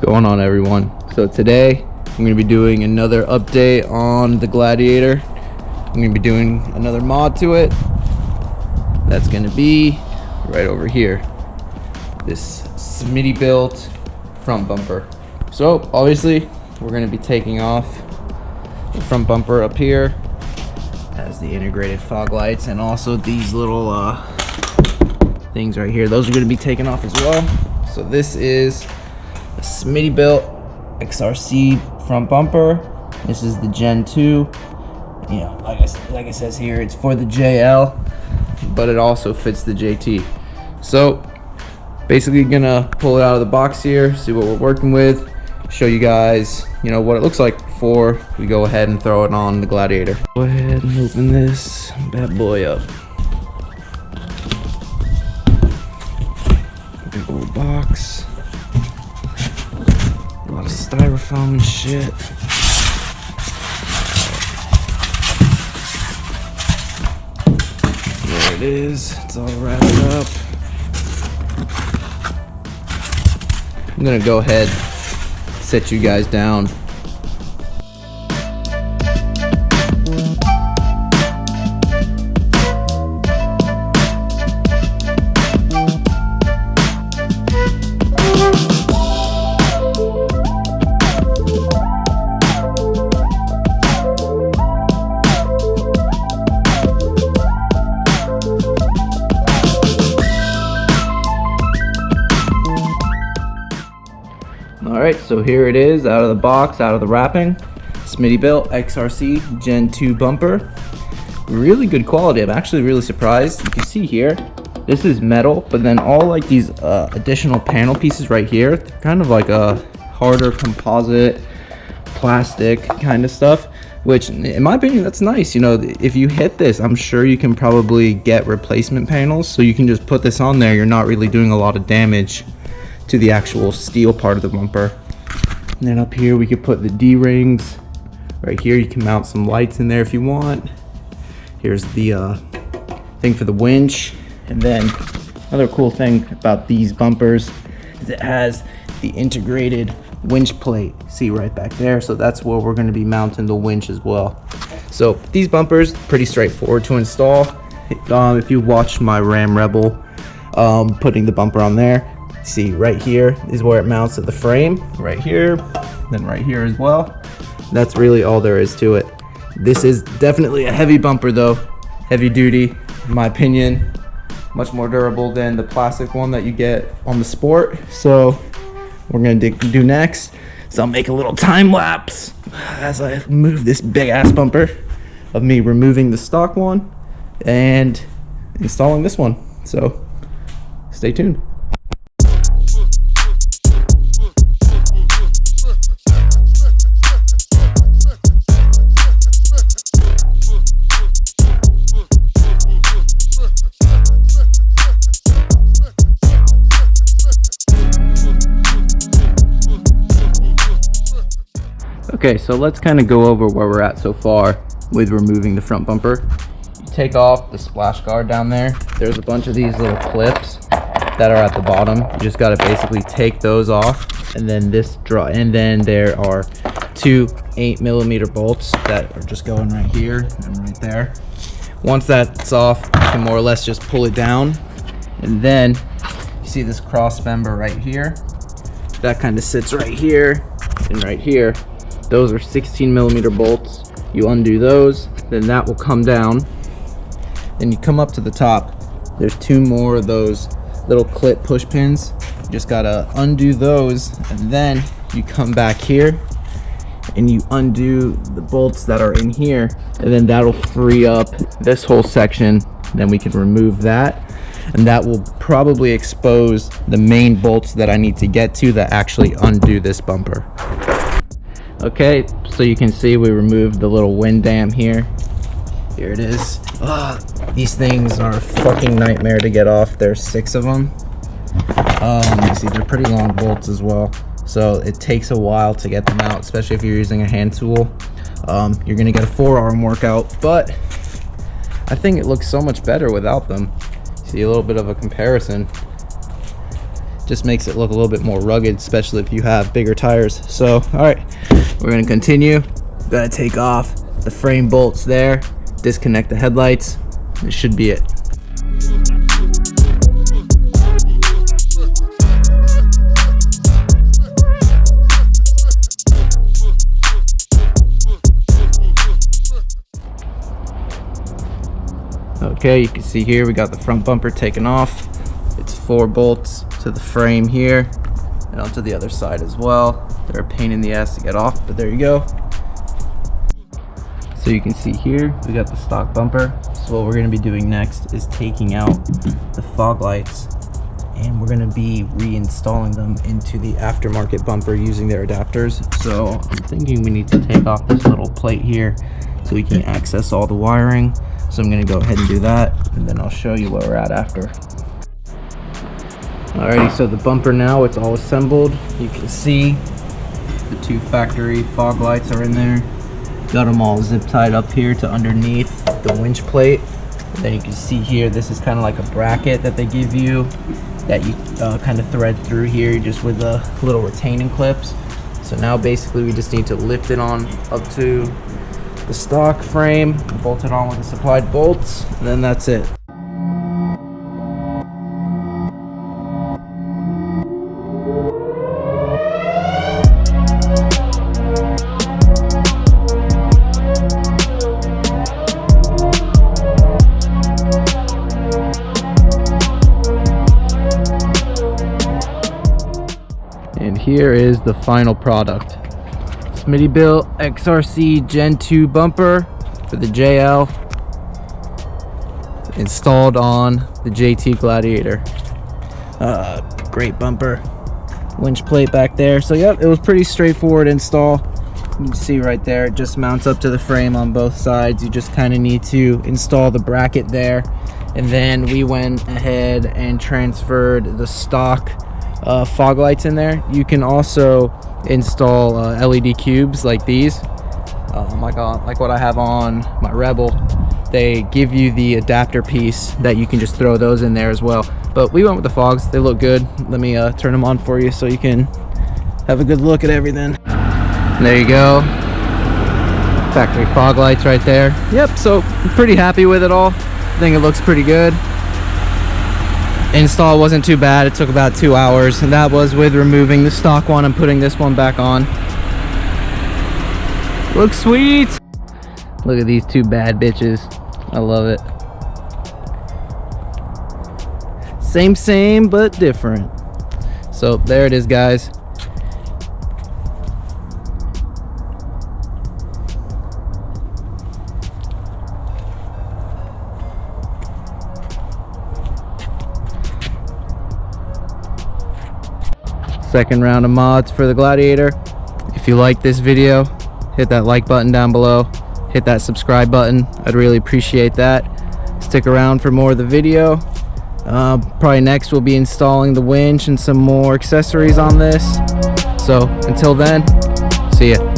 Going on, everyone? So today I'm going to be doing another update on the Gladiator. I'm going to be doing another mod to it. That's going to be right over here, this Smittybilt front bumper. So obviously we're going to be taking off the front bumper up here. Has the integrated fog lights and also these little things right here. Those are going to be taken off as well. So this is a Smittybilt XRC front bumper. This is the Gen 2. You know, like it says here, it's for the JL, but it also fits the JT. So basically gonna pull it out of the box here, see what we're working with, show you guys, you know, what it looks like before we go ahead and throw it on the Gladiator. Go ahead and open this bad boy up. Big old box. A lot of styrofoam and shit. There it is. It's all wrapped up. I'm gonna go ahead, set you guys down. Alright, so here it is, out of the box, out of the wrapping. Smittybilt XRC Gen 2 bumper. Really good quality. I'm actually really surprised. You can see here, this is metal, but then all like these additional panel pieces right here, they're kind of like a harder composite plastic kind of stuff, which in my opinion, that's nice. You know, if you hit this, I'm sure you can probably get replacement panels, so you can just put this on there. You're not really doing a lot of damage to the actual steel part of the bumper. And then up here we could put the D-rings. Right here you can mount some lights in there if you want. Here's the thing for the winch. And then another cool thing about these bumpers is it has the integrated winch plate. See right back there, so that's where we're going to be mounting the winch as well. So these bumpers, pretty straightforward to install. If you watch my Ram Rebel putting the bumper on there, see right here is where it mounts to the frame, right here, then right here as well. That's really all there is to it. This is definitely a heavy bumper though, heavy duty in my opinion, much more durable than the plastic one that you get on the Sport. So we're gonna do next, so I'll make a little time lapse as I move this big ass bumper of me removing the stock one and installing this one. So stay tuned. Okay, so let's kind of go over where we're at so far with removing the front bumper. You take off the splash guard down there. There's a bunch of these little clips that are at the bottom. You just got to basically take those off, and then then there are two 8mm bolts that are just going right here and right there. Once that's off, you can more or less just pull it down, and then you see this cross member right here. That kind of sits right here and right here. Those are 16mm bolts. You undo those, then that will come down. Then you come up to the top. There's two more of those little clip push pins. You just gotta undo those, and then you come back here and you undo the bolts that are in here, and then that'll free up this whole section. Then we can remove that, and that will probably expose the main bolts that I need to get to that actually undo this bumper. Okay, so you can see we removed the little wind dam here. Here it is. These things are a fucking nightmare to get off. There's 6 of them. You see they're pretty long bolts as well, so it takes a while to get them out, especially if you're using a hand tool. You're gonna get a forearm workout, but I think it looks so much better without them. See a little bit of a comparison. Just makes it look a little bit more rugged, especially if you have bigger tires. So, all right, we're gonna continue. Gotta take off the frame bolts there, disconnect the headlights. This should be it. Okay, you can see here we got the front bumper taken off. It's 4 bolts to the frame here and onto the other side as well. They're a pain in the ass to get off, but there you go. So you can see here we got the stock bumper. So what we're going to be doing next is taking out the fog lights, and we're going to be reinstalling them into the aftermarket bumper using their adapters. So I'm thinking we need to take off this little plate here so we can access all the wiring. So I'm going to go ahead and do that, and then I'll show you where we're at after. Alrighty, so the bumper now, it's all assembled. You can see the 2 factory fog lights are in there. Got them all zip tied up here to underneath the winch plate. And then you can see here, this is kind of like a bracket that they give you that you kind of thread through here just with the little retaining clips. So now basically we just need to lift it on up to the stock frame, bolt it on with the supplied bolts, and then that's it. And here is the final product. Smittybilt XRC Gen 2 bumper for the JL, installed on the JT Gladiator. Great bumper, winch plate back there. So yep, it was pretty straightforward install. You can see right there, it just mounts up to the frame on both sides. You just kind of need to install the bracket there, and then we went ahead and transferred the stock fog lights in there. You can also install LED cubes like these, like what I have on my Rebel. They give you the adapter piece that you can just throw those in there as well. But we went with the fogs. They look good. Let me turn them on for you so you can have a good look at everything. There you go, factory fog lights right there. Yep, so I'm pretty happy with it all. I think it looks pretty good. Install wasn't too bad. It took about 2 hours, and that was with removing the stock one and putting this one back on. Looks sweet. Look at these 2 bad bitches. I love it. Same but different. So there it is, guys. Second round of mods for the Gladiator. If you like this video, hit that like button down below, hit that subscribe button. I'd really appreciate that. Stick around for more of the video. Probably next we'll be installing the winch and some more accessories on this. So until then, see ya.